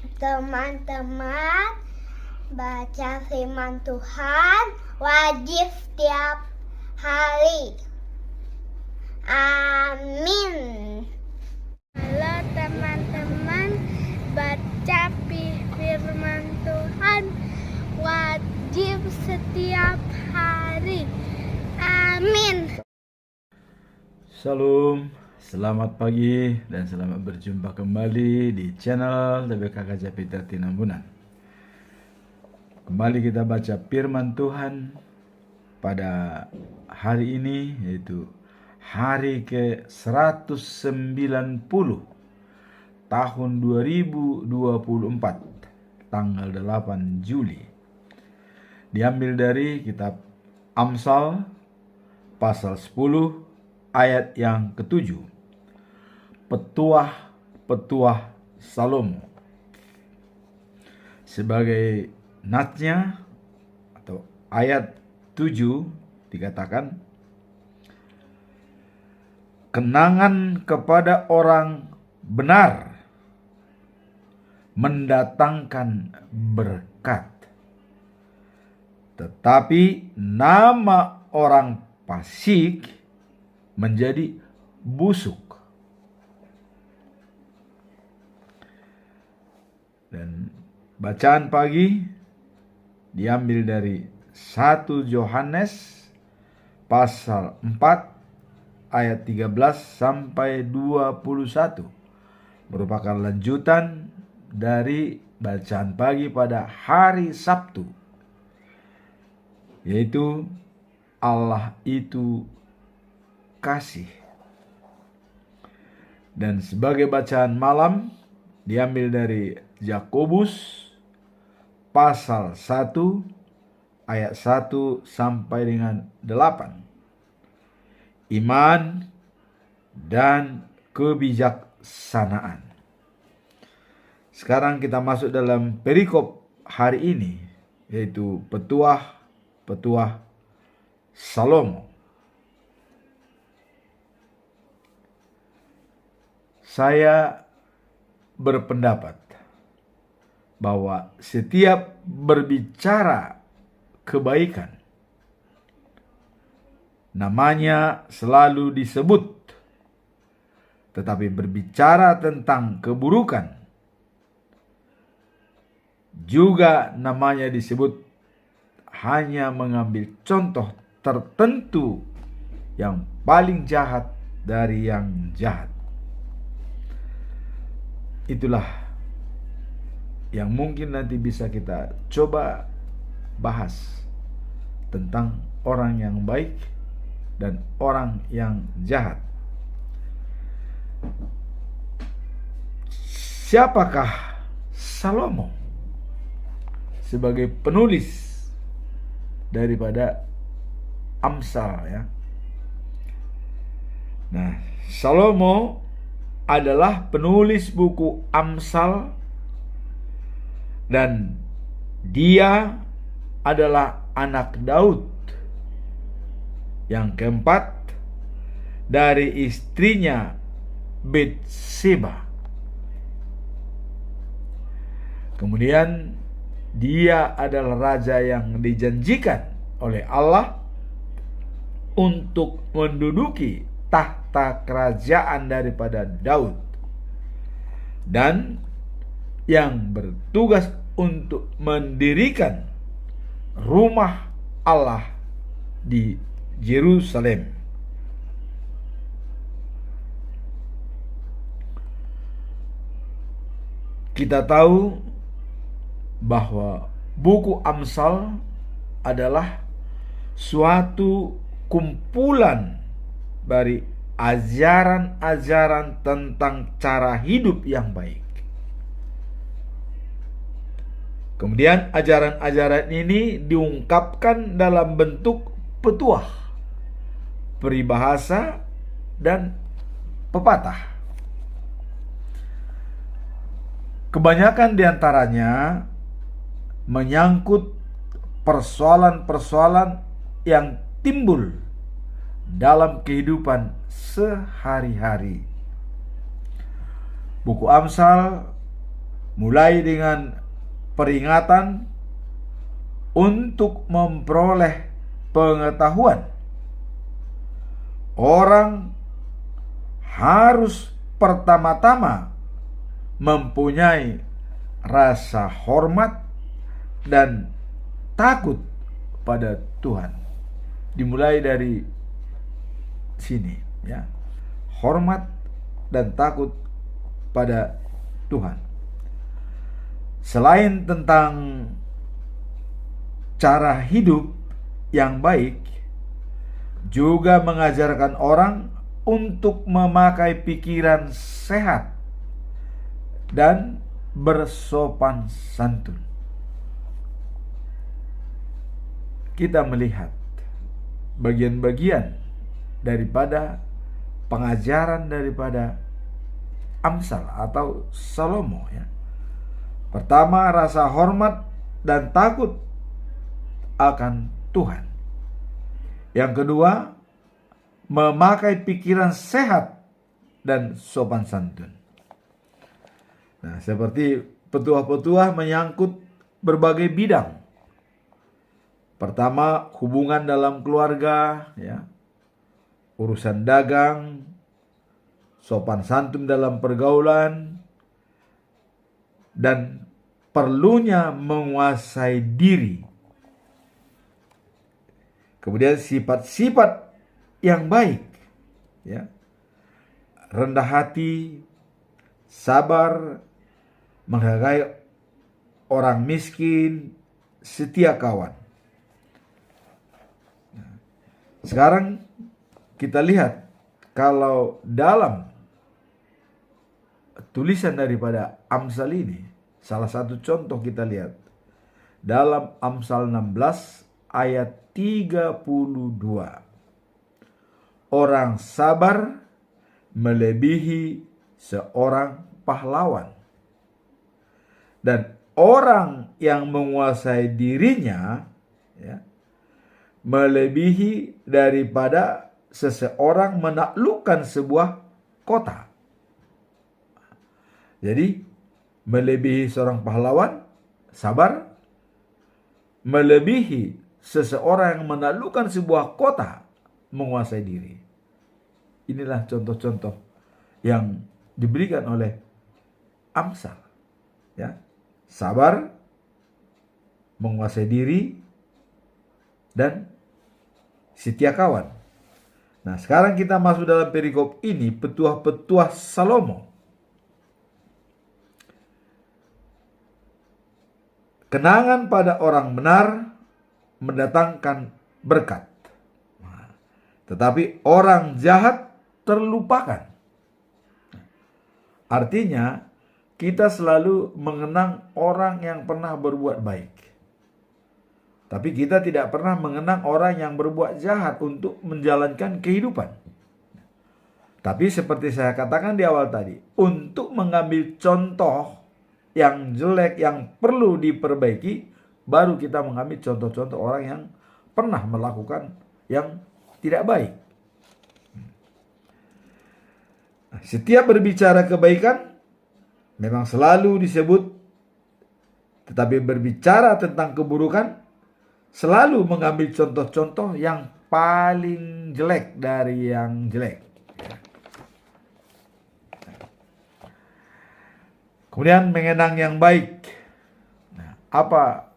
Teman-teman, baca firman Tuhan wajib setiap hari. Amin. Halo teman-teman, baca firman Tuhan wajib setiap hari. Amin. Shalom, selamat pagi dan selamat berjumpa kembali di channel TBK Kajapita Tinambunan. Kembali kita baca firman Tuhan pada hari ini, yaitu hari ke-190 tahun 2024, tanggal 8 Juli. Diambil dari kitab Amsal pasal 10 ayat yang ke-7. Petuah-petuah Salomo. Sebagai natsnya atau ayat 7 dikatakan, kenangan kepada orang benar mendatangkan berkat, tetapi nama orang fasik menjadi busuk. Dan bacaan pagi diambil dari 1 Yohanes pasal 4 ayat 13 sampai 21, merupakan lanjutan dari bacaan pagi pada hari Sabtu, yaitu Allah itu kasih. Dan sebagai bacaan malam diambil dari Yakobus pasal 1 ayat 1 sampai dengan 8. Iman dan kebijaksanaan. Sekarang kita masuk dalam perikop hari ini, yaitu petuah-petuah Salomo. Saya berpendapat bahwa setiap berbicara kebaikan, namanya selalu disebut, tetapi berbicara tentang keburukan juga namanya disebut, hanya mengambil contoh tertentu yang paling jahat dari yang jahat. Itulah yang mungkin nanti bisa kita coba bahas tentang orang yang baik dan orang yang jahat. Siapakah Salomo sebagai penulis daripada Amsal, ya? Nah, Salomo adalah penulis buku Amsal, dan dia adalah anak Daud yang keempat dari istrinya Batseba. Kemudian dia adalah raja yang dijanjikan oleh Allah untuk menduduki tahta kerajaan daripada Daud, dan yang bertugas untuk mendirikan rumah Allah di Yerusalem. Kita tahu bahwa buku Amsal adalah suatu kumpulan dari ajaran-ajaran tentang cara hidup yang baik. Kemudian ajaran-ajaran ini diungkapkan dalam bentuk petuah, peribahasa, dan pepatah. Kebanyakan diantaranya menyangkut persoalan-persoalan yang timbul dalam kehidupan sehari-hari. Buku Amsal mulai dengan peringatan untuk memperoleh pengetahuan. Orang harus pertama-tama mempunyai rasa hormat dan takut pada Tuhan. Dimulai dari sini, ya. Hormat dan takut pada Tuhan. Selain tentang cara hidup yang baik, juga mengajarkan orang untuk memakai pikiran sehat dan bersopan santun. Kita melihat bagian-bagian daripada pengajaran daripada Amsal atau Salomo, ya. Pertama, rasa hormat dan takut akan Tuhan. Yang kedua, memakai pikiran sehat dan sopan santun. Nah, seperti petuah-petuah menyangkut berbagai bidang. Pertama, hubungan dalam keluarga, ya. Urusan dagang, sopan santun dalam pergaulan, dan perlunya menguasai diri. Kemudian sifat-sifat yang baik, ya. Rendah hati, sabar, menghargai orang miskin, setia kawan. Sekarang kita lihat kalau dalam tulisan daripada Amsal ini, salah satu contoh kita lihat dalam Amsal 16 ayat 32. Orang sabar melebihi seorang pahlawan, dan orang yang menguasai dirinya, ya, melebihi daripada seseorang menaklukkan sebuah kota. Jadi melebihi seorang pahlawan, sabar, melebihi seseorang yang menaklukkan sebuah kota, menguasai diri. Inilah contoh-contoh yang diberikan oleh Amsal, ya. Sabar, menguasai diri, dan setia kawan. Nah, sekarang kita masuk dalam perikop ini, petuah-petuah Salomo. Kenangan pada orang benar mendatangkan berkat, tetapi orang jahat terlupakan. Artinya, kita selalu mengenang orang yang pernah berbuat baik, tapi kita tidak pernah mengenang orang yang berbuat jahat untuk menjalankan kehidupan. Tapi seperti saya katakan di awal tadi, untuk mengambil contoh yang jelek, yang perlu diperbaiki, baru kita mengambil contoh-contoh orang yang pernah melakukan yang tidak baik. Setiap berbicara kebaikan memang selalu disebut, tetapi berbicara tentang keburukan selalu mengambil contoh-contoh yang paling jelek dari yang jelek. Kemudian mengenang yang baik. Nah, apa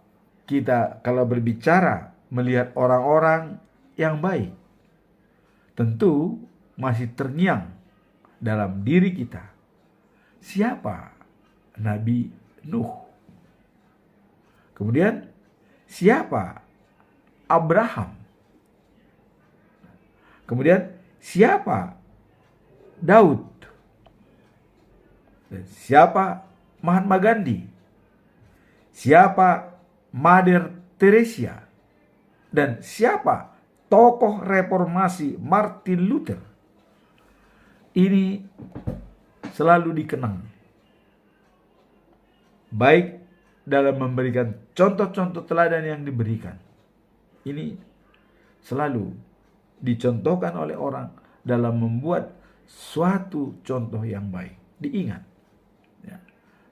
kita kalau berbicara melihat orang-orang yang baik? Tentu masih terngiang dalam diri kita. Siapa Nabi Nuh? Kemudian siapa Abraham? Kemudian siapa Daud? Dan siapa Mahatma Gandhi? Siapa Mother Teresa? Dan siapa tokoh reformasi Martin Luther? Ini selalu dikenang, baik dalam memberikan contoh-contoh teladan yang diberikan. Ini selalu dicontohkan oleh orang dalam membuat suatu contoh yang baik, diingat, ya.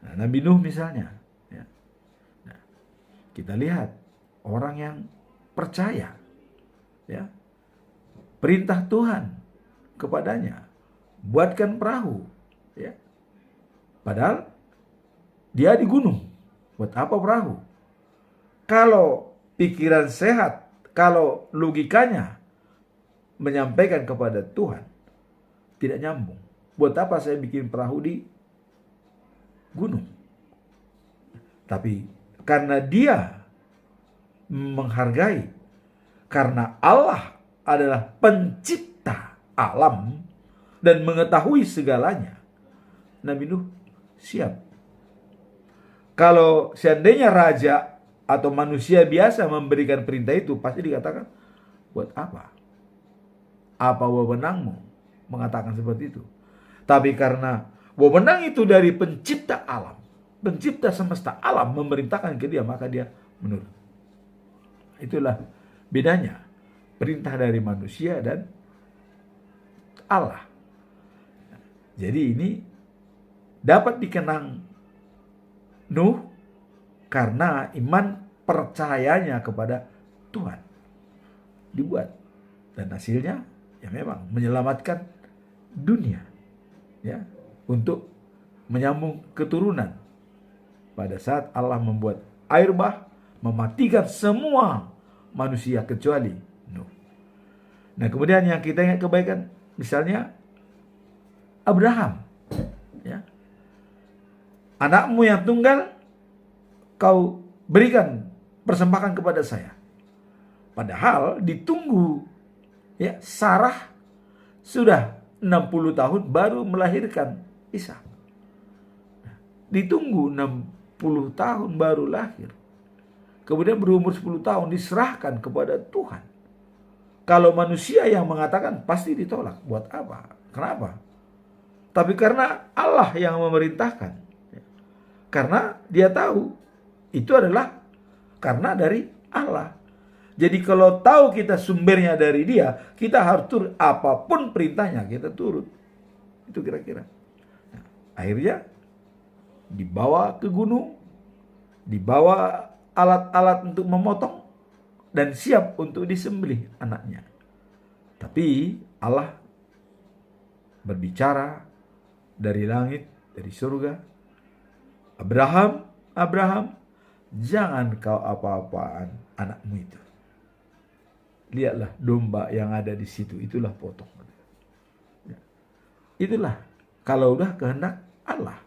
Nah, Nabi Nuh misalnya, ya. Nah, kita lihat orang yang percaya, ya, perintah Tuhan kepadanya, buatkan perahu, ya. Padahal dia di gunung, buat apa perahu? Kalau pikiran sehat, kalau logikanya menyampaikan kepada Tuhan, tidak nyambung. Buat apa saya bikin perahu di gunung? Tapi karena dia menghargai, karena Allah adalah pencipta alam dan mengetahui segalanya, Nabi Nuh siap. Kalau seandainya raja atau manusia biasa memberikan perintah itu, pasti dikatakan, buat apa? Apa wewenangmu mengatakan seperti itu? Tapi karena wewenang itu dari pencipta alam, pencipta semesta alam memerintahkan ke dia, maka dia menurut. Itulah bedanya perintah dari manusia dan Allah. Jadi ini dapat dikenang Nuh karena iman percayanya kepada Tuhan dibuat, dan hasilnya ya memang menyelamatkan dunia, ya, untuk menyambung keturunan pada saat Allah membuat air bah mematikan semua manusia kecuali Nuh. Nah, kemudian yang kita ingat kebaikan misalnya Abraham, ya. Anakmu yang tunggal kau berikan persembahkan kepada saya. Padahal ditunggu, ya, Sarah sudah 60 tahun baru melahirkan Ishak. Ditunggu 60 tahun baru lahir. Kemudian berumur 10 tahun diserahkan kepada Tuhan. Kalau manusia yang mengatakan pasti ditolak. Buat apa? Kenapa? Tapi karena Allah yang memerintahkan. Karena dia tahu itu adalah karena dari Allah. Jadi kalau tahu kita sumbernya dari dia, kita harus turut. Apapun perintahnya kita turut. Itu kira-kira. Nah, akhirnya dibawa ke gunung, dibawa alat-alat untuk memotong, dan siap untuk disembelih anaknya. Tapi Allah berbicara dari langit, dari surga. Abraham, Abraham, jangan kau apa-apaan anakmu itu. Lihatlah domba yang ada di situ, itulah potong. Ya. Itulah kalau udah kehendak Allah.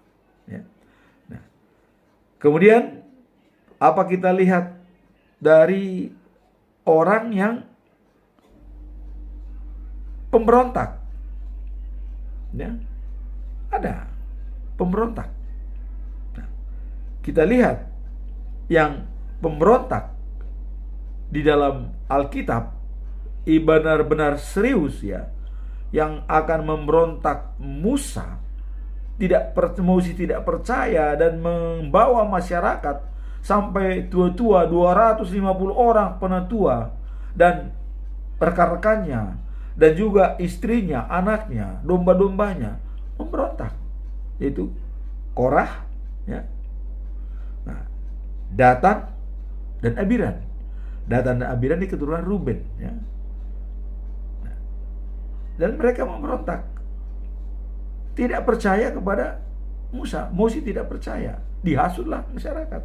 Ya. Nah, kemudian apa kita lihat dari orang yang pemberontak? Ya, ada pemberontak. Nah, kita lihat yang pemberontak di dalam Alkitab benar-benar serius, ya, yang akan memberontak Musa, Mose tidak percaya dan membawa masyarakat sampai tua-tua 250 orang penatua dan rekan-rekannya dan juga istrinya, anaknya, domba-dombanya memberontak, yaitu Korah, ya. Nah, Datan dan Abiram. Datan dan Abiram ini keturunan Ruben, ya. Nah, dan mereka memberontak, tidak percaya kepada Musa. Mose tidak percaya, dihasutlah masyarakat.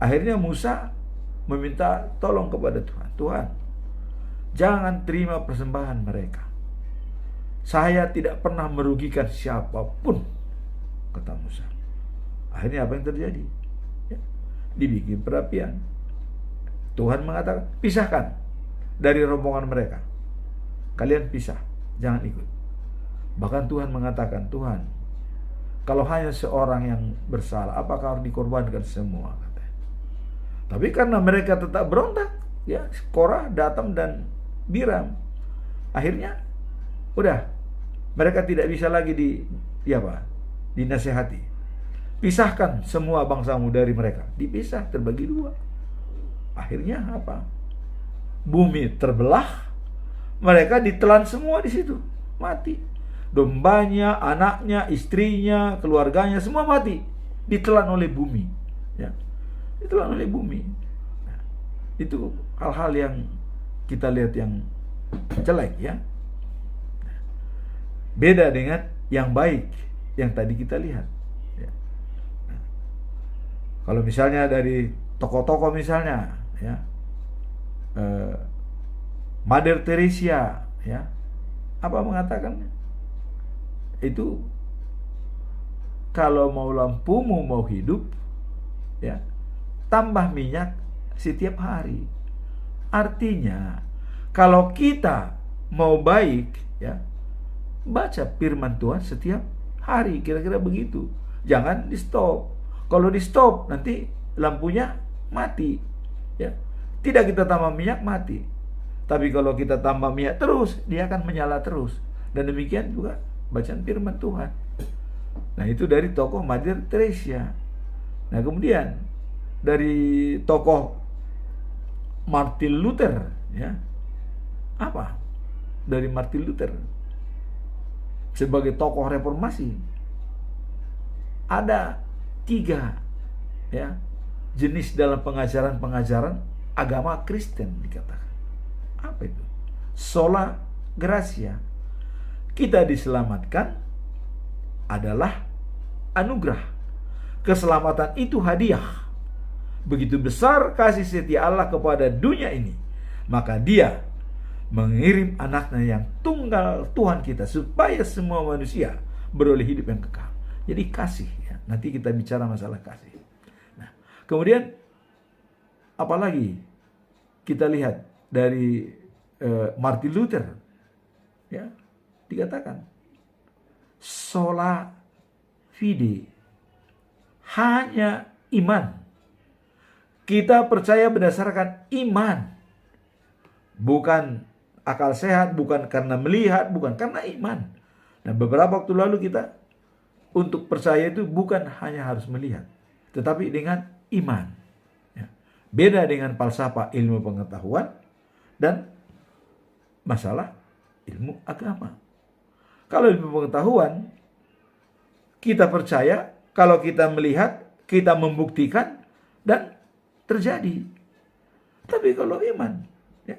Akhirnya Musa meminta tolong kepada Tuhan. Tuhan, jangan terima persembahan mereka. Saya tidak pernah merugikan siapapun, kata Musa. Akhirnya apa yang terjadi? Ya, dibikin perapian. Tuhan mengatakan, pisahkan dari rombongan mereka. Kalian pisah, jangan ikut. Bahkan Tuhan mengatakan, Tuhan, kalau hanya seorang yang bersalah, apakah harus dikorbankan semua? Katanya. Tapi karena mereka tetap berontak, ya, Korah, Datam dan Abiram, akhirnya udah mereka tidak bisa lagi dinasehati. Pisahkan semua bangsamu dari mereka. Dipisah, terbagi dua. Akhirnya apa? Bumi terbelah, mereka ditelan semua di situ, mati. dombanya, anaknya, istrinya, keluarganya, semua mati. Ditelan oleh bumi. Ya. Ditelan oleh bumi. Nah, itu hal-hal yang kita lihat yang jelek ya. Beda dengan yang baik yang tadi kita lihat. Ya. Nah, kalau misalnya dari tokoh-tokoh misalnya, ya, Mother Teresa, ya, apa mengatakan? Itu kalau mau lampumu mau hidup, ya, tambah minyak setiap hari. Artinya, kalau kita mau baik, ya, baca firman Tuhan setiap hari, kira-kira begitu. Jangan di stop. Kalau di stop nanti lampunya mati, ya. Tidak kita tambah minyak mati. Tapi kalau kita tambah minyak terus, dia akan menyala terus. Dan demikian juga bacaan firman Tuhan. Nah, itu dari tokoh Mother Teresa. Nah, kemudian dari tokoh Martin Luther, ya. Apa? Dari Martin Luther sebagai tokoh reformasi ada 3, ya, jenis dalam pengajaran agama Kristen dikatakan. Apa itu? Sola gratia. Kita diselamatkan adalah anugerah. Keselamatan itu hadiah. Begitu besar kasih setia Allah kepada dunia ini, maka Dia mengirim anaknya yang tunggal Tuhan kita supaya semua manusia beroleh hidup yang kekal. Jadi kasih, ya. Nanti kita bicara masalah kasih. Nah, kemudian apalagi kita lihat dari Martin Luther, ya, dikatakan sola fide, hanya iman. Kita percaya berdasarkan iman, bukan akal sehat, bukan karena melihat, bukan karena iman. Nah, beberapa waktu lalu kita untuk percaya itu bukan hanya harus melihat, tetapi dengan iman. Ya. Beda dengan falsafah ilmu pengetahuan dan masalah ilmu agama. Kalau ilmu pengetahuan, kita percaya, kalau kita melihat, kita membuktikan, dan terjadi. Tapi kalau iman, ya,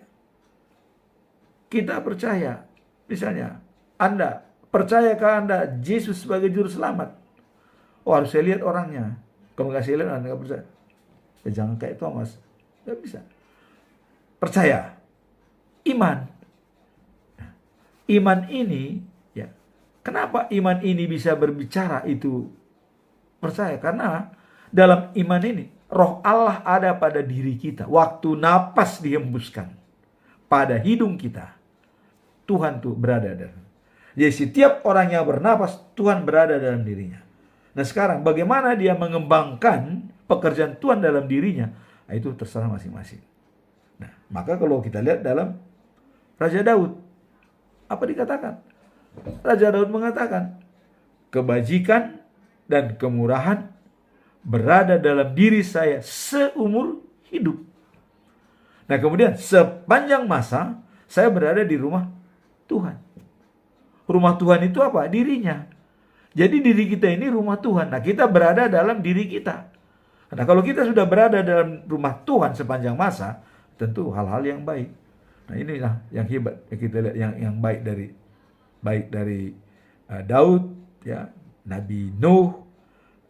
kita percaya, misalnya, Anda, percayakah Anda Yesus sebagai juru selamat? Oh, harus saya lihat orangnya. Kalau nggak saya lihat, Anda nggak percaya. Ya, jangan kayak Thomas. Nggak bisa. Percaya. Iman. Nah, iman ini, ya, kenapa iman ini bisa berbicara itu percaya? Karena dalam iman ini, Roh Allah ada pada diri kita. Waktu napas dihembuskan pada hidung kita, Tuhan tuh berada dalam. Jadi setiap orang yang bernapas, Tuhan berada dalam dirinya. Nah, sekarang bagaimana dia mengembangkan pekerjaan Tuhan dalam dirinya, nah, itu terserah masing-masing. Nah, maka kalau kita lihat dalam Raja Daud, apa dikatakan? Raja Daud mengatakan, kebajikan dan kemurahan berada dalam diri saya seumur hidup. Nah, kemudian sepanjang masa saya berada di rumah Tuhan. Rumah Tuhan itu apa? Dirinya. Jadi diri kita ini rumah Tuhan. Nah, kita berada dalam diri kita. Nah, kalau kita sudah berada dalam rumah Tuhan sepanjang masa, tentu hal-hal yang baik. Nah, inilah yang hebat yang kita lihat, yang baik dari Daud, ya, Nabi Nuh,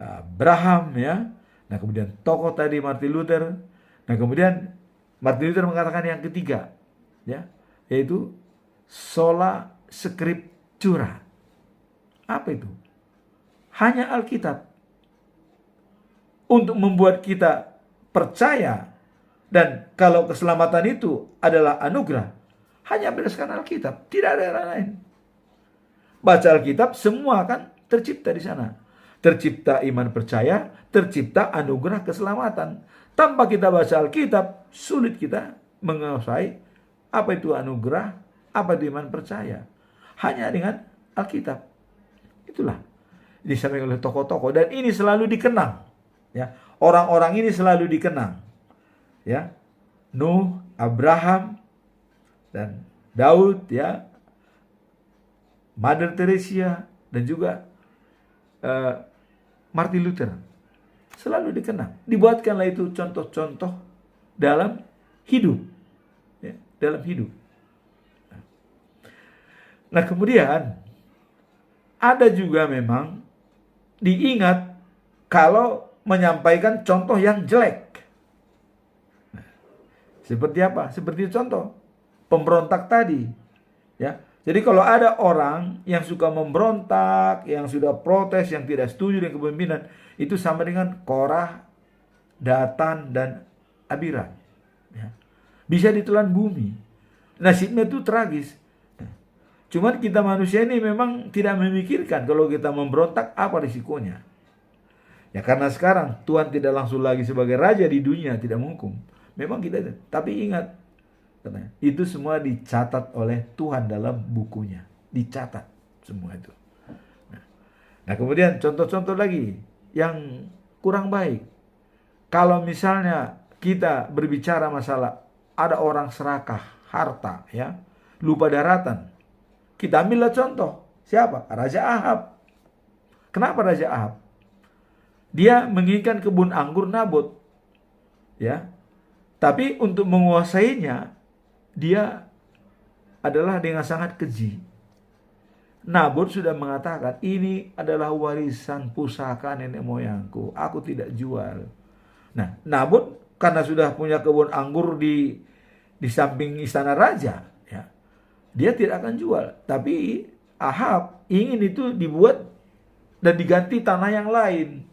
Abraham, ya. Nah, kemudian tokoh tadi Martin Luther. Nah, kemudian Martin Luther mengatakan yang ketiga, ya, yaitu sola scriptura. Apa itu? Hanya Alkitab. Untuk membuat kita percaya, dan kalau keselamatan itu adalah anugerah, hanya berdasarkan Alkitab, tidak ada yang lain. Baca Alkitab, semua akan tercipta di sana. Tercipta iman percaya, tercipta anugerah keselamatan. Tanpa kita baca Alkitab, sulit kita menguasai apa itu anugerah, apa itu iman percaya. Hanya dengan Alkitab. Itulah disampaikan oleh tokoh-tokoh, dan ini selalu dikenang. Ya, orang-orang ini selalu dikenang. Ya, Nuh, Abraham, dan Daud, ya, Mother Teresa, dan juga Martin Luther. Selalu dikenang. Dibuatkanlah itu contoh-contoh dalam hidup. Ya, dalam hidup. Nah kemudian ada juga memang diingat kalau menyampaikan contoh yang jelek. Nah, seperti apa? Seperti contoh pemberontak tadi. Ya. Jadi kalau ada orang yang suka memberontak, yang sudah protes, yang tidak setuju dengan kepemimpinan, itu sama dengan Korah, Datan, dan Abiram. Ya. Bisa ditelan bumi. Nasibnya itu tragis. Cuman kita manusia ini memang tidak memikirkan kalau kita memberontak apa risikonya. Ya karena sekarang Tuhan tidak langsung lagi sebagai raja di dunia, tidak menghukum. Memang kita, tapi ingat, itu semua dicatat oleh Tuhan dalam bukunya. Dicatat semua itu. Nah kemudian contoh-contoh lagi yang kurang baik. Kalau misalnya kita berbicara masalah ada orang serakah harta, ya, lupa daratan. Kita ambillah contoh. Siapa? Raja Ahab. Kenapa Raja Ahab? Dia menginginkan kebun anggur Nabot. Ya. Tapi untuk menguasainya, dia adalah dengan sangat keji. Nabot sudah mengatakan, ini adalah warisan pusaka nenek moyangku. Aku tidak jual. Nah, Nabot karena sudah punya kebun anggur di samping istana raja, ya, dia tidak akan jual. Tapi Ahab ingin itu dibuat dan diganti tanah yang lain.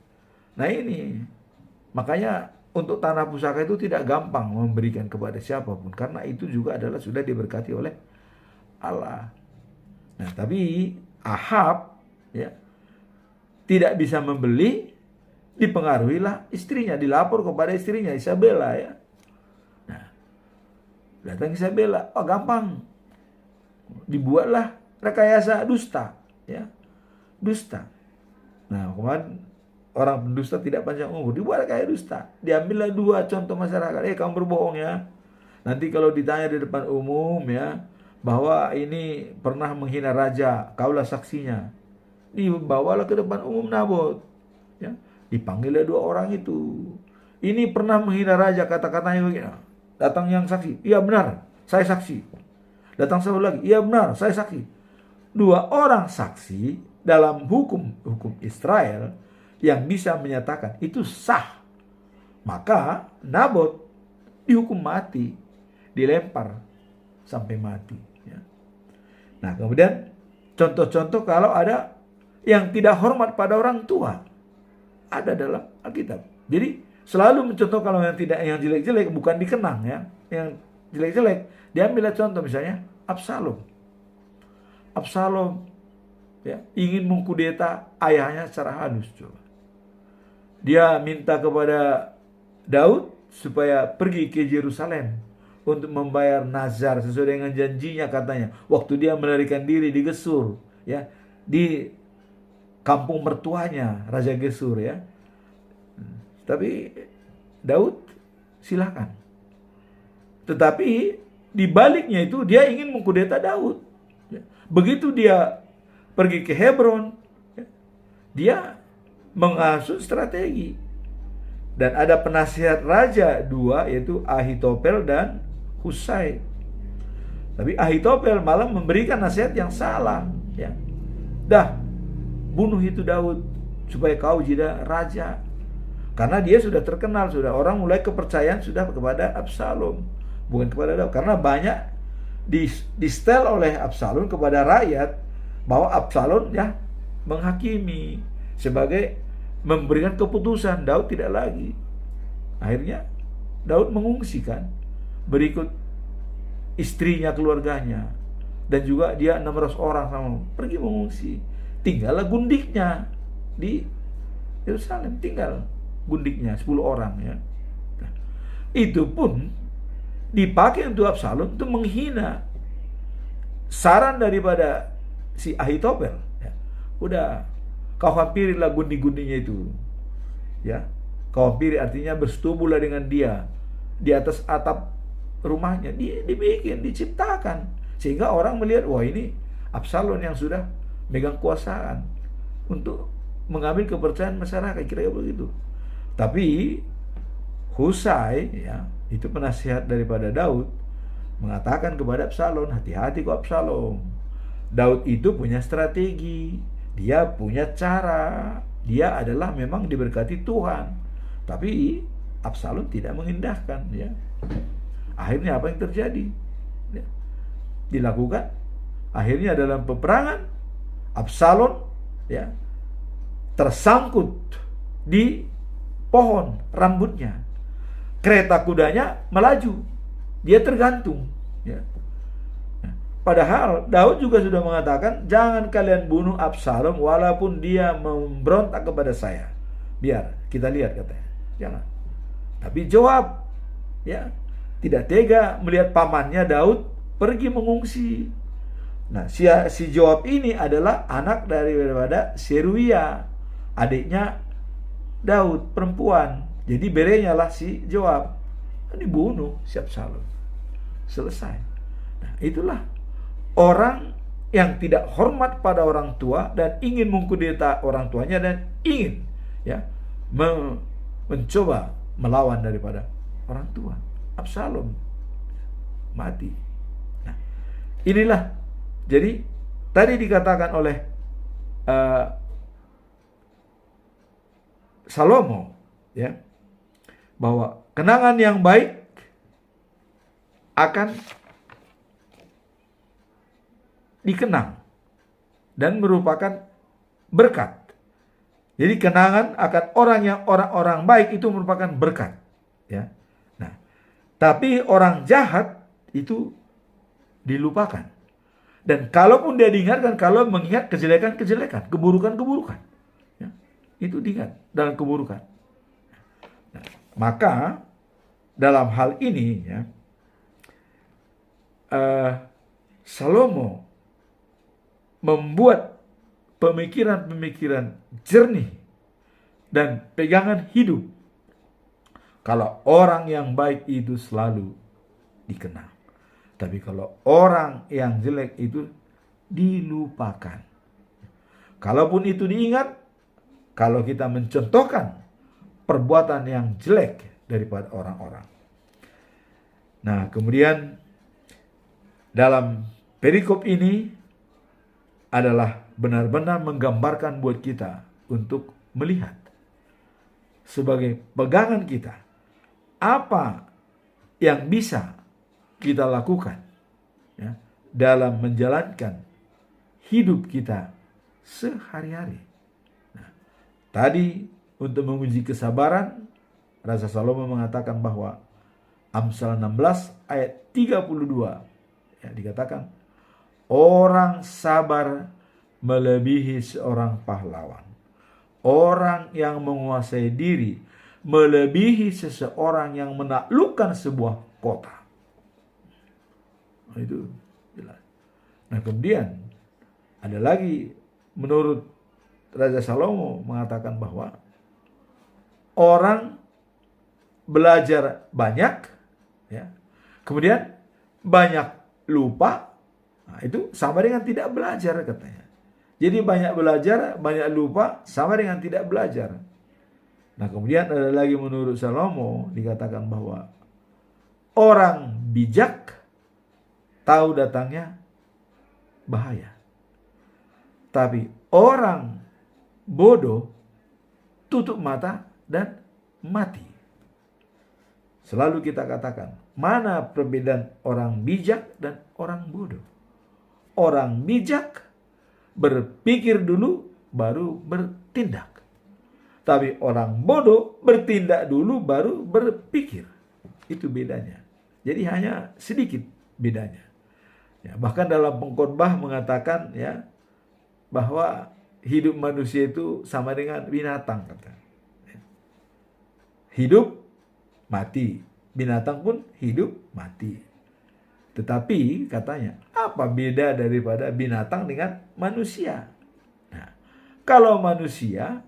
Nah ini, makanya untuk tanah pusaka itu tidak gampang memberikan kepada siapapun. Karena itu juga adalah sudah diberkati oleh Allah. Nah tapi Ahab, ya, tidak bisa membeli, dipengaruhilah istrinya. Dilapor kepada istrinya Isabella, ya. Nah, datang Isabella, oh gampang. Dibuatlah rekayasa dusta, ya, dusta. Nah kemarin orang pendusta tidak panjang umur, dibuat kayak dusta. Diambillah 2 contoh masyarakat. Kamu berbohong ya. Nanti kalau ditanya di depan umum, ya, bahwa ini pernah menghina raja, kaulah saksinya. Dibawalah ke depan umum Nabot, ya. Dipanggillah 2 orang itu. Ini pernah menghina raja, kata-katanya begini. Datang yang saksi, iya benar, saya saksi. Datang satu lagi, iya benar, saya saksi. 2 orang saksi dalam hukum Israel yang bisa menyatakan itu sah. Maka Nabot dihukum mati, dilempar sampai mati, ya. Nah kemudian contoh-contoh kalau ada yang tidak hormat pada orang tua, ada dalam Alkitab. Jadi selalu mencontoh kalau yang tidak, yang jelek-jelek bukan dikenang, ya. Yang jelek-jelek diambil contoh, misalnya Absalom. Absalom, ya, ingin mengkudeta ayahnya secara halus. Coba. Dia minta kepada Daud supaya pergi ke Yerusalem untuk membayar nazar sesuai dengan janjinya, katanya. Waktu dia melarikan diri di Gesur, ya, di kampung mertuanya Raja Gesur, ya. Tapi Daud silakan. Tetapi di baliknya itu dia ingin mengkudeta Daud. Begitu dia pergi ke Hebron, dia mengasut strategi. Dan ada penasihat raja 2, yaitu Ahitofel dan Husai. Tapi Ahitofel malah memberikan nasihat yang salah, ya. Dah, bunuh itu Daud supaya kau jadi raja. Karena dia sudah terkenal, sudah orang mulai kepercayaan sudah kepada Absalom, bukan kepada Daud. Karena banyak di-stel oleh Absalom kepada rakyat bahwa Absalom, ya, menghakimi sebagai memberikan keputusan. Daud tidak lagi. Akhirnya Daud mengungsikan, berikut istrinya, keluarganya, dan juga dia 600 orang sama pergi mengungsi. Tinggallah gundiknya di Yerusalem, tinggal gundiknya 10 orang, ya. Nah, itu pun dipakai untuk Absalom untuk menghina. Saran daripada si Ahitofel, ya, udah kau hampirilah gundi-gundinya itu, ya. Kau hampiri artinya bersetubuhlah dengan dia di atas atap rumahnya. Dibikin, diciptakan, sehingga orang melihat, wah ini Absalom yang sudah megang kuasaan untuk mengambil kepercayaan masyarakat, kira-kira begitu. Tapi Husai, ya, itu penasihat daripada Daud, mengatakan kepada Absalom, hati-hati kok Absalom. Daud itu punya strategi, dia punya cara, dia adalah memang diberkati Tuhan. Tapi Absalom tidak mengindahkan, ya. Akhirnya apa yang terjadi? Ya, dilakukan. Akhirnya dalam peperangan Absalom, ya, tersangkut di pohon rambutnya. Kereta kudanya melaju, dia tergantung, ya. Padahal Daud juga sudah mengatakan, jangan kalian bunuh Absalom walaupun dia memberontak kepada saya. Biar kita lihat, katanya. Jangan. Tapi Joab, ya, tidak tega melihat pamannya Daud pergi mengungsi. Nah, si Joab ini adalah anak daripada Seruia, adiknya Daud, perempuan. Jadi berenya lah si Joab. Dibunuh si Absalom. Selesai. Nah, itulah orang yang tidak hormat pada orang tua dan ingin mengkudeta orang tuanya dan ingin, ya, mencoba melawan daripada orang tua. Absalom mati. Nah, inilah. Jadi tadi dikatakan oleh Salomo, ya, bahwa kenangan yang baik akan dikenang dan merupakan berkat. Jadi kenangan akan orang-orang baik itu merupakan berkat, ya. Nah, tapi orang jahat itu dilupakan. Dan kalaupun dia diingatkan, kalau mengingat kejelekan-kejelekan, keburukan-keburukan, ya, itu diingat dalam keburukan. Nah, maka dalam hal ini, ya, Salomo membuat pemikiran-pemikiran jernih dan pegangan hidup kalau orang yang baik itu selalu dikenang. Tapi kalau orang yang jelek itu dilupakan. Kalaupun itu diingat, kalau kita mencontohkan perbuatan yang jelek daripada orang-orang. Nah, kemudian dalam perikop ini adalah benar-benar menggambarkan buat kita untuk melihat sebagai pegangan kita apa yang bisa kita lakukan, ya, dalam menjalankan hidup kita sehari-hari. Nah, tadi untuk menguji kesabaran, Raja Salomo mengatakan bahwa Amsal 16 ayat 32, ya, dikatakan orang sabar melebihi seorang pahlawan. Orang yang menguasai diri melebihi seseorang yang menaklukkan sebuah kota. Itu jelas. Nah, kemudian ada lagi menurut Raja Salomo mengatakan bahwa orang belajar banyak, ya, kemudian banyak lupa, nah, itu sama dengan tidak belajar, katanya. Jadi banyak belajar, banyak lupa, sama dengan tidak belajar. Nah, kemudian ada lagi menurut Salomo dikatakan bahwa orang bijak tahu datangnya bahaya. Tapi orang bodoh tutup mata dan mati. Selalu kita katakan, mana perbedaan orang bijak dan orang bodoh? Orang bijak berpikir dulu baru bertindak. Tapi orang bodoh bertindak dulu baru berpikir. Itu bedanya. Jadi hanya sedikit bedanya. Ya, bahkan dalam pengkhotbah mengatakan, ya, bahwa hidup manusia itu sama dengan binatang, kata. Hidup mati, binatang pun hidup mati. Tetapi katanya, apa beda daripada binatang dengan manusia? Nah, kalau manusia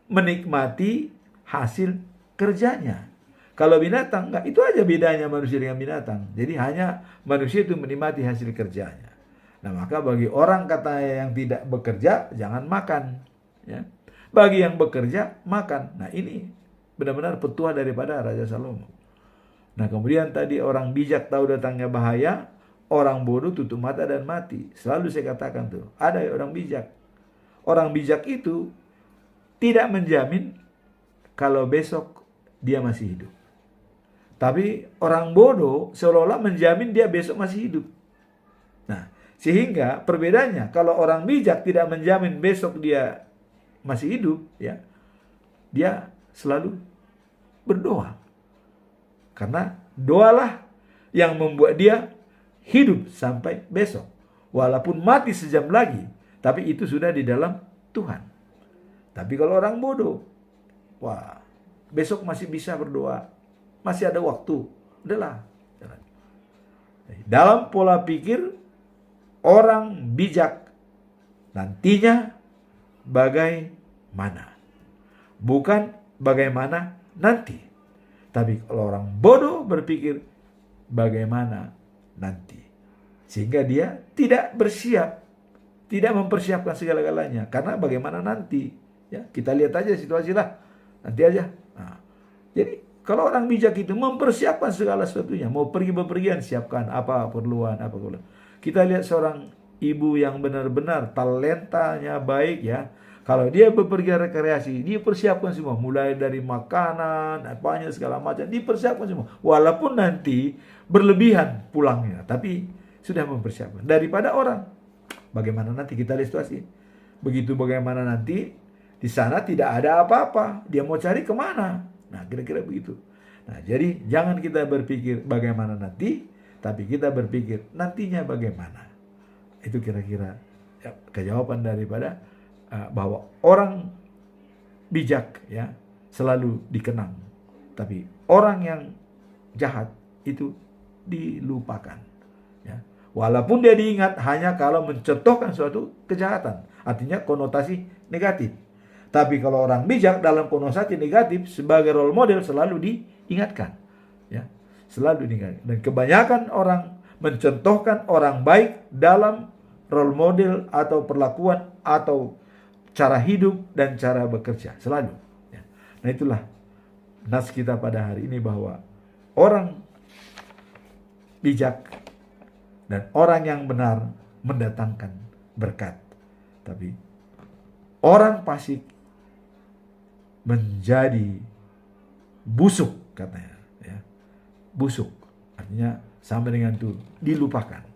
menikmati hasil kerjanya. Kalau binatang enggak, itu aja bedanya manusia dengan binatang. Jadi hanya manusia itu menikmati hasil kerjanya. Nah, maka bagi orang kata yang tidak bekerja, jangan makan. Ya. Bagi yang bekerja, makan. Nah, ini benar-benar petuah daripada Raja Salomo. Nah, kemudian tadi orang bijak tahu datangnya bahaya, orang bodoh tutup mata dan mati. Selalu saya katakan tuh, ada orang bijak. Orang bijak itu tidak menjamin kalau besok dia masih hidup. Tapi orang bodoh seolah-olah menjamin dia besok masih hidup. Nah, sehingga perbedaannya, kalau orang bijak tidak menjamin besok dia masih hidup, ya, dia selalu berdoa. Karena doalah yang membuat dia hidup sampai besok. Walaupun mati sejam lagi, tapi itu sudah di dalam Tuhan. Tapi kalau orang bodoh, wah, besok masih bisa berdoa, masih ada waktu, udahlah. Dalam pola pikir orang bijak nantinya bagaimana, bukan bagaimana nanti. Tapi kalau orang bodoh berpikir bagaimana nanti, sehingga dia tidak bersiap, tidak mempersiapkan segala-galanya, karena bagaimana nanti. Ya, kita lihat aja situasi lah, nanti aja. Nah, jadi kalau orang bijak itu mempersiapkan segala sesuatunya, mau pergi bepergian, siapkan apa perluan, apa perluan. Kita lihat seorang ibu yang benar-benar talentanya baik, ya. Kalau dia bepergian rekreasi, dia persiapkan semua, mulai dari makanan, apanya segala macam, dipersiapkan semua. Walaupun nanti berlebihan pulangnya, tapi sudah mempersiapkan. Daripada orang, bagaimana nanti, kita lihat situasi. Begitu bagaimana nanti, di sana tidak ada apa-apa, dia mau cari kemana. Nah, kira-kira begitu. Nah, jadi jangan kita berpikir bagaimana nanti, tapi kita berpikir nantinya bagaimana. Itu kira-kira ya, kejawaban daripada bahwa orang bijak, ya, selalu dikenang, tapi orang yang jahat itu dilupakan. Ya. Walaupun dia diingat hanya kalau mencontohkan suatu kejahatan, artinya konotasi negatif. Tapi kalau orang bijak dalam konotasi negatif, sebagai role model selalu diingatkan. Ya, selalu diingatkan. Dan kebanyakan orang mencontohkan orang baik dalam role model atau perlakuan atau cara hidup dan cara bekerja. Selalu. Ya. Nah, itulah nas kita pada hari ini, bahwa orang bijak dan orang yang benar mendatangkan berkat. Tapi orang fasik menjadi busuk, katanya, ya. Busuk artinya sama dengan itu, dilupakan.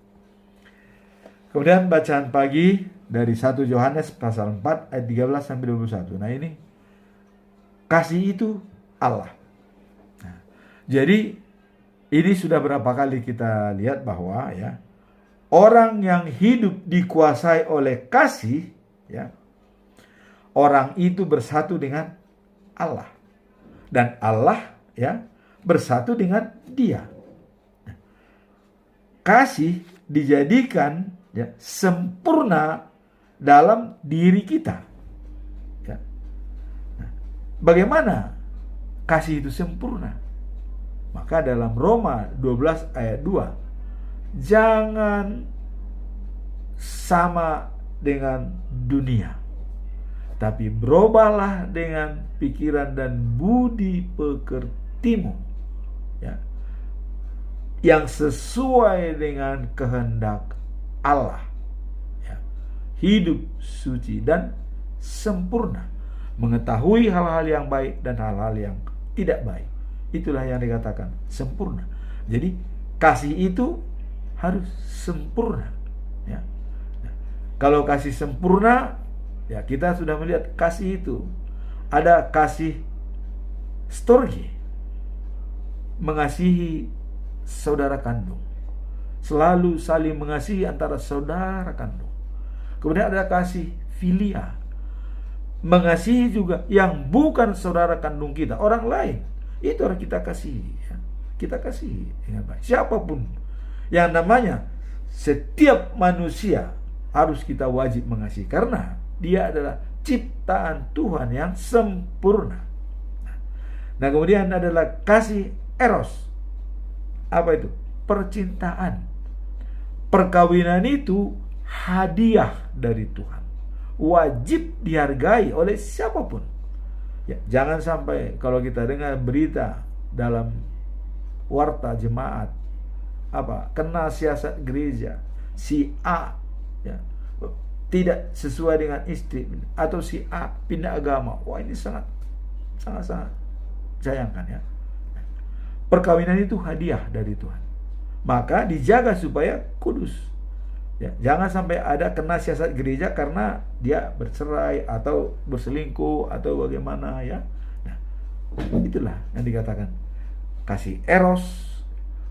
Kemudian bacaan pagi dari 1 Yohanes pasal 4 ayat 13 sampai 21. Nah, ini kasih itu Allah. Nah, jadi ini sudah berapa kali kita lihat bahwa, ya, orang yang hidup dikuasai oleh kasih, ya, orang itu bersatu dengan Allah, dan Allah, ya, bersatu dengan dia. Kasih dijadikan, ya, sempurna dalam diri kita. Ya. Nah, bagaimana kasih itu sempurna? Maka dalam Roma 12 ayat 2, jangan sama dengan dunia, tapi berubahlah dengan pikiran dan budi pekertimu, ya, yang sesuai dengan kehendak Allah, ya, hidup suci dan sempurna, mengetahui hal-hal yang baik dan hal-hal yang tidak baik. Itulah yang dikatakan sempurna. Jadi kasih itu harus sempurna, ya. Nah, kalau kasih sempurna, ya, kita sudah melihat kasih itu ada kasih storge, mengasihi saudara kandung, selalu saling mengasihi antara saudara kandung. Kemudian ada kasih filia, mengasihi juga yang bukan saudara kandung kita, orang lain. Itu harus kita kasihi, ya. Kita kasihi dengan baik siapapun. Yang namanya setiap manusia harus kita wajib mengasihi, karena dia adalah ciptaan Tuhan yang sempurna. Nah, kemudian adalah kasih eros. Apa itu? Percintaan. Perkawinan itu hadiah dari Tuhan. Wajib dihargai oleh siapapun. Ya, jangan sampai kalau kita dengar berita dalam warta jemaat, kena siasat gereja, si A ya, tidak sesuai dengan istri, atau si A pindah agama. Wah, ini sangat sayangkan ya. Perkawinan itu hadiah dari Tuhan. Maka dijaga supaya kudus. Ya, jangan sampai ada kena siasat gereja karena dia bercerai atau berselingkuh atau bagaimana ya. Nah, itulah yang dikatakan kasih eros.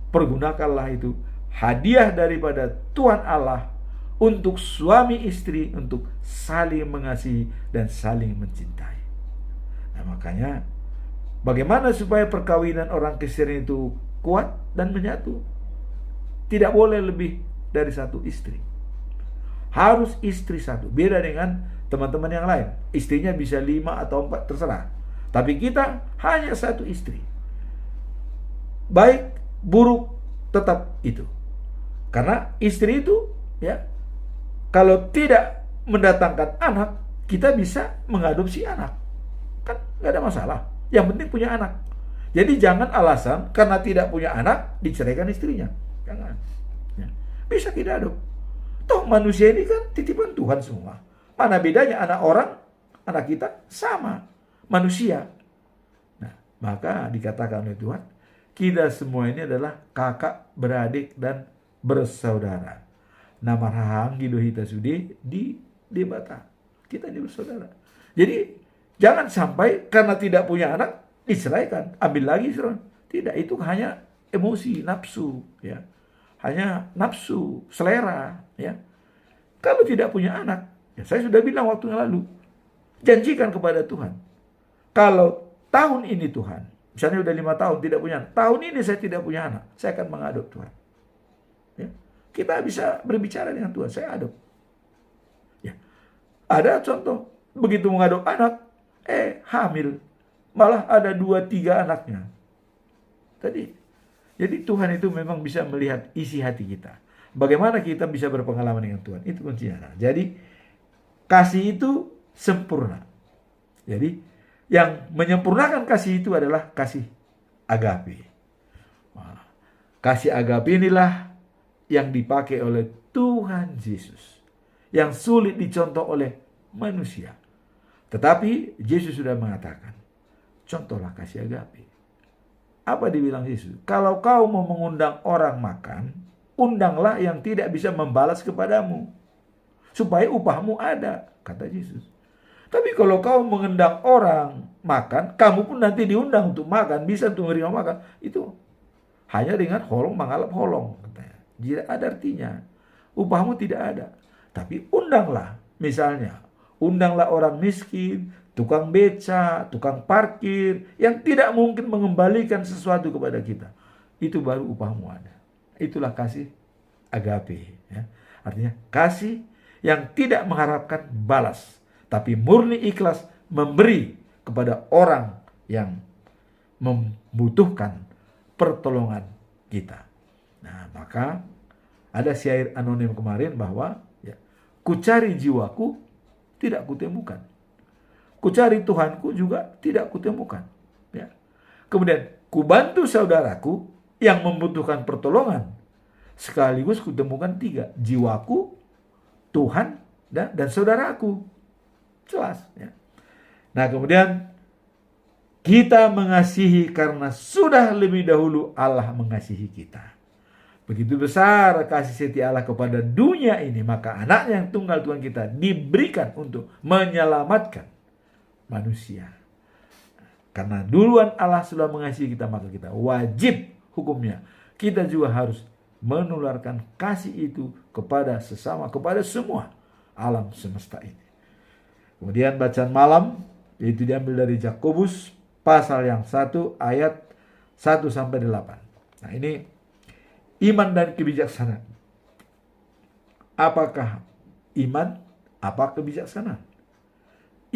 Pergunakanlah itu hadiah daripada Tuhan Allah untuk suami istri, untuk saling mengasihi dan saling mencintai. Nah, makanya bagaimana supaya perkawinan orang Kristen itu kuat dan menyatu? Tidak boleh lebih dari satu istri. Harus istri satu. Beda dengan teman-teman yang lain. Istrinya bisa 5 atau 4, terserah. Tapi kita hanya satu istri. Baik, buruk, tetap itu. Karena istri itu, ya, kalau tidak mendatangkan anak, kita bisa mengadopsi anak. Kan gak ada masalah. Yang penting punya anak. Jadi jangan alasan karena tidak punya anak diceraikan istrinya. Jangan. Ya. Bisa kita adop. Toh manusia ini kan titipan Tuhan semua. Mana bedanya anak orang, anak kita sama manusia. Nah, maka dikatakan oleh Tuhan, kita semua ini adalah kakak, beradik dan bersaudara. Nama rahang gido hita sudi di debata. Kita ini bersaudara. Jadi jangan sampai karena tidak punya anak diceraikan, ambil lagi. Tidak, itu hanya emosi, nafsu, ya. Hanya nafsu, selera, ya. Kalau tidak punya anak, ya saya sudah bilang waktu yang lalu, janjikan kepada Tuhan. Kalau tahun ini Tuhan, misalnya udah 5 tahun tidak punya anak, tahun ini saya tidak punya anak, saya akan mengadop Tuhan. Ya. Kita bisa berbicara dengan Tuhan, saya adop. Ya. Ada contoh, begitu mengadop anak, hamil, malah ada 2-3 anaknya. Jadi Tuhan itu memang bisa melihat isi hati kita. Bagaimana kita bisa berpengalaman dengan Tuhan. Itu kuncinya. Jadi kasih itu sempurna. Jadi yang menyempurnakan kasih itu adalah kasih agape. Kasih agape inilah yang dipakai oleh Tuhan Yesus. Yang sulit dicontoh oleh manusia. Tetapi Yesus sudah mengatakan, contohlah kasih agape. Apa dibilang Yesus? Kalau kau mau mengundang orang makan, undanglah yang tidak bisa membalas kepadamu, supaya upahmu ada, kata Yesus. Tapi kalau kau mengundang orang makan, kamu pun nanti diundang untuk makan, bisa untuk menerima makan, itu hanya dengan holong mengalap holong, katanya. Tidak ada artinya. Upahmu tidak ada. Tapi undanglah, misalnya, undanglah orang miskin, tukang beca, tukang parkir, yang tidak mungkin mengembalikan sesuatu kepada kita. Itu baru upahmu ada. Itulah kasih agape. Ya. Artinya kasih yang tidak mengharapkan balas, tapi murni ikhlas memberi kepada orang yang membutuhkan pertolongan kita. Nah, maka ada syair anonim kemarin bahwa ya, kucari jiwaku tidak kutemukan. Kucari Tuhanku juga tidak kutemukan. Ya. Kemudian kubantu saudaraku yang membutuhkan pertolongan. Sekaligus kutemukan 3. Jiwaku, Tuhan, dan saudaraku. Jelas. Ya. Nah, kemudian kita mengasihi karena sudah lebih dahulu Allah mengasihi kita. Begitu besar kasih setia Allah kepada dunia ini, maka anaknya yang tunggal Tuhan kita diberikan untuk menyelamatkan manusia. Karena duluan Allah sudah mengasihi kita, maka kita wajib hukumnya. Kita juga harus menularkan kasih itu kepada sesama, kepada semua alam semesta ini. Kemudian bacaan malam, yaitu diambil dari Yakobus pasal yang 1 ayat 1-8. Nah, ini iman dan kebijaksanaan. Apakah iman? Apa kebijaksanaan?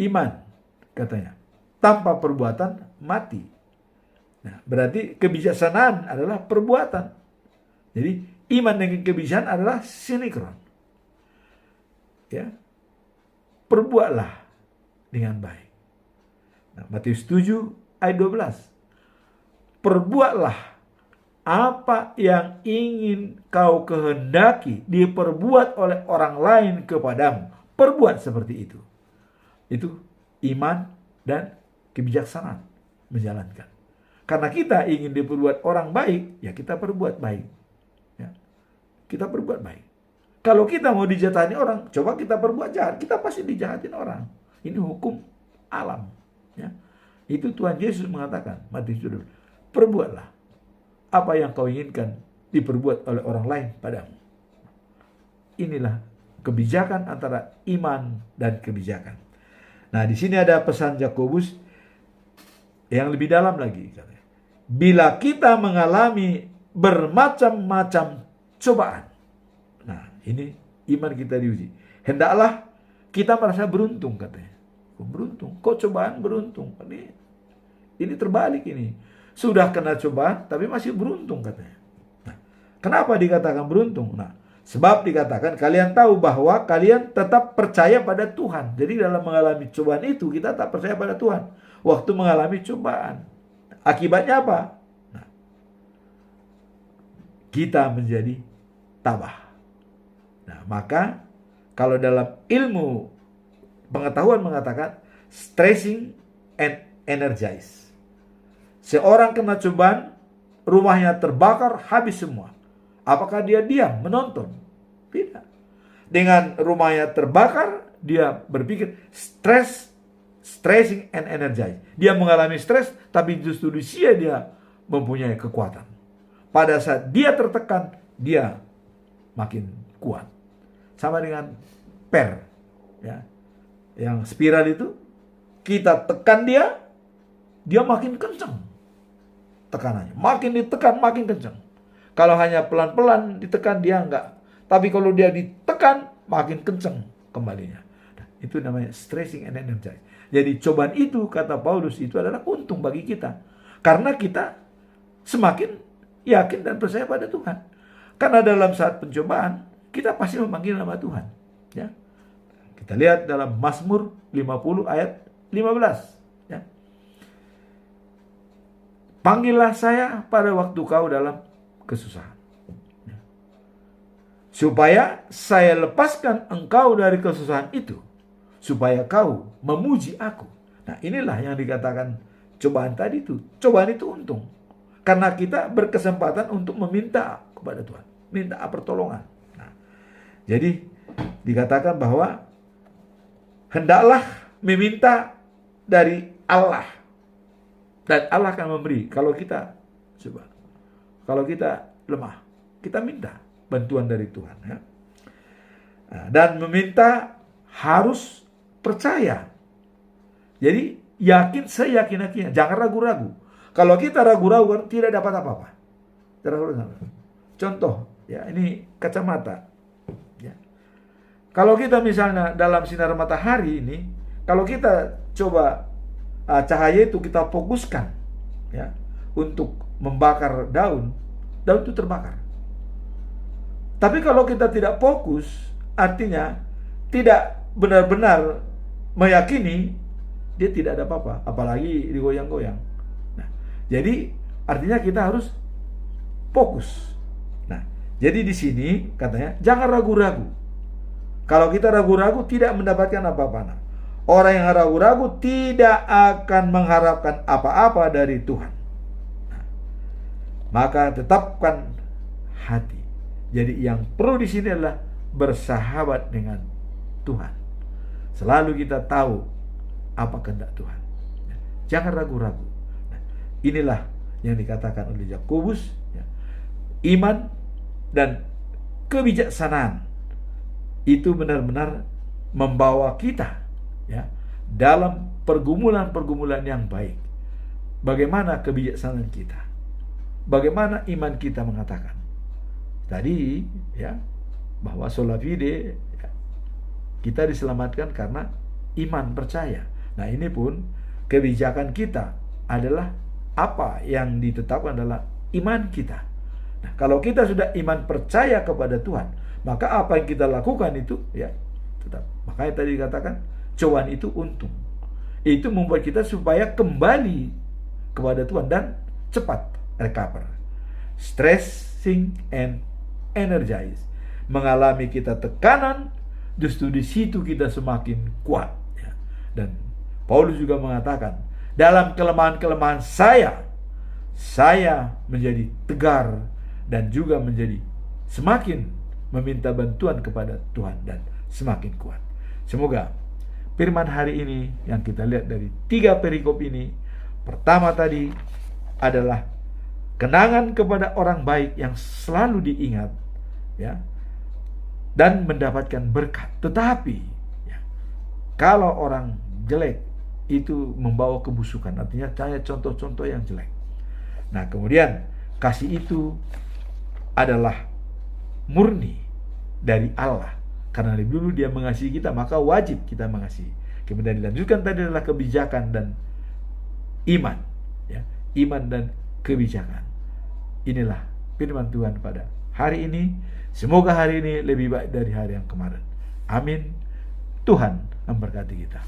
Iman, katanya, tanpa perbuatan mati. Nah, berarti kebijaksanaan adalah perbuatan. Jadi iman dengan kebijaksanaan adalah sinkron. ya, perbuatlah dengan baik. Nah, Matius 7 ayat 12. Perbuatlah apa yang ingin kau kehendaki diperbuat oleh orang lain kepadamu. Perbuat seperti itu. Itu iman dan kebijaksanaan menjalankan. Karena kita ingin diperbuat orang baik, ya kita perbuat baik. Ya, kita perbuat baik. Kalau kita mau dijatahani orang, coba kita perbuat jahat, kita pasti dijahatin orang. Ini hukum alam. Ya. Itu Tuhan Yesus mengatakan, Matius 7, perbuatlah apa yang kau inginkan diperbuat oleh orang lain padamu. Inilah kebijakan antara iman dan kebijakan. Nah, di sini ada pesan Yakobus yang lebih dalam lagi. Bila kita mengalami bermacam-macam cobaan. Nah, ini iman kita diuji. Hendaklah kita merasa beruntung, katanya. Beruntung. Kok cobaan beruntung? Ini terbalik ini. Sudah kena cobaan, tapi masih beruntung, katanya. Nah, kenapa dikatakan beruntung? Nah, sebab dikatakan kalian tahu bahwa kalian tetap percaya pada Tuhan. Jadi dalam mengalami cobaan itu, kita tak percaya pada Tuhan. Waktu mengalami cobaan. Akibatnya apa? Nah, kita menjadi tabah. Nah, maka kalau dalam ilmu pengetahuan mengatakan stressing and energize. Seorang kena cobaan, rumahnya terbakar, habis semua. Apakah dia diam menonton? Tidak. Dengan rumahnya terbakar, dia berpikir stressing and energize. Dia mengalami stres, tapi justru dia mempunyai kekuatan. Pada saat dia tertekan, dia makin kuat. Sama dengan ya, yang spiral itu, kita tekan dia makin kencang tekanannya. Makin ditekan, makin kencang. Kalau hanya pelan-pelan ditekan, dia enggak. Tapi kalau dia ditekan, makin kencang kembalinya. Nah, itu namanya stressing and energize. Jadi cobaan itu, kata Paulus, itu adalah untung bagi kita. Karena kita semakin yakin dan percaya pada Tuhan. Karena dalam saat pencobaan, kita pasti memanggil nama Tuhan. Ya. Kita lihat dalam Mazmur 50 ayat 15. Ya. Panggillah saya pada waktu kau dalam kesusahan. Ya. Supaya saya lepaskan engkau dari kesusahan itu. Supaya kau memuji aku. Nah, inilah yang dikatakan cobaan tadi itu. Cobaan itu untung. Karena kita berkesempatan untuk meminta kepada Tuhan. Minta pertolongan. Nah, jadi dikatakan bahwa hendaklah meminta dari Allah. Dan Allah akan memberi. Kalau kita lemah, kita minta bantuan dari Tuhan. Ya. Nah, dan meminta harus percaya. Jadi yakin seyakin-yakinnya. Jangan ragu-ragu. Kalau kita ragu-ragu tidak dapat apa-apa. Contoh, ya ini kacamata. Ya. Kalau kita misalnya dalam sinar matahari ini, kalau kita coba cahaya itu kita fokuskan, ya, untuk membakar daun itu terbakar. Tapi kalau kita tidak fokus, artinya tidak benar-benar meyakini, dia tidak ada apa-apa, apalagi digoyang-goyang. Nah, jadi artinya kita harus fokus. Nah, jadi di sini katanya jangan ragu-ragu. Kalau kita ragu-ragu tidak mendapatkan apa-apa. Nah, orang yang ragu-ragu tidak akan mengharapkan apa-apa dari Tuhan. Nah, maka tetapkan hati. Jadi yang perlu di sini adalah bersahabat dengan Tuhan. Selalu kita tahu apa kehendak Tuhan. Jangan ragu-ragu. Nah, inilah yang dikatakan oleh Yakobus, ya. Iman dan kebijaksanaan itu benar-benar membawa kita, ya, dalam pergumulan-pergumulan yang baik. Bagaimana kebijaksanaan kita? Bagaimana iman kita mengatakan? Tadi, ya, bahwa sola fide, ya, kita diselamatkan karena iman percaya. Nah, ini pun kebijakan kita adalah apa yang ditetapkan adalah iman kita. Nah, kalau kita sudah iman percaya kepada Tuhan, maka apa yang kita lakukan itu, ya, tetap. Makanya tadi dikatakan cobaan itu untung. Itu membuat kita supaya kembali kepada Tuhan dan cepat recover. Stressing and energize. Mengalami kita tekanan, justru di situ kita semakin kuat. Ya. Dan Paulus juga mengatakan, dalam kelemahan-kelemahan saya menjadi tegar dan juga menjadi semakin meminta bantuan kepada Tuhan dan semakin kuat. Semoga firman hari ini yang kita lihat dari 3 perikop ini, pertama tadi adalah kenangan kepada orang baik yang selalu diingat, ya, dan mendapatkan berkat. Tetapi ya, kalau orang jelek itu membawa kebusukan, artinya saya contoh-contoh yang jelek. Nah, kemudian kasih itu adalah murni dari Allah. Karena lebih dulu dia mengasihi kita, maka wajib kita mengasihi. Kemudian dilanjutkan tadi adalah kebijakan dan iman, ya, iman dan kebijakan. Inilah firman Tuhan pada hari ini. Semoga hari ini lebih baik dari hari yang kemarin. Amin. Tuhan memberkati kita.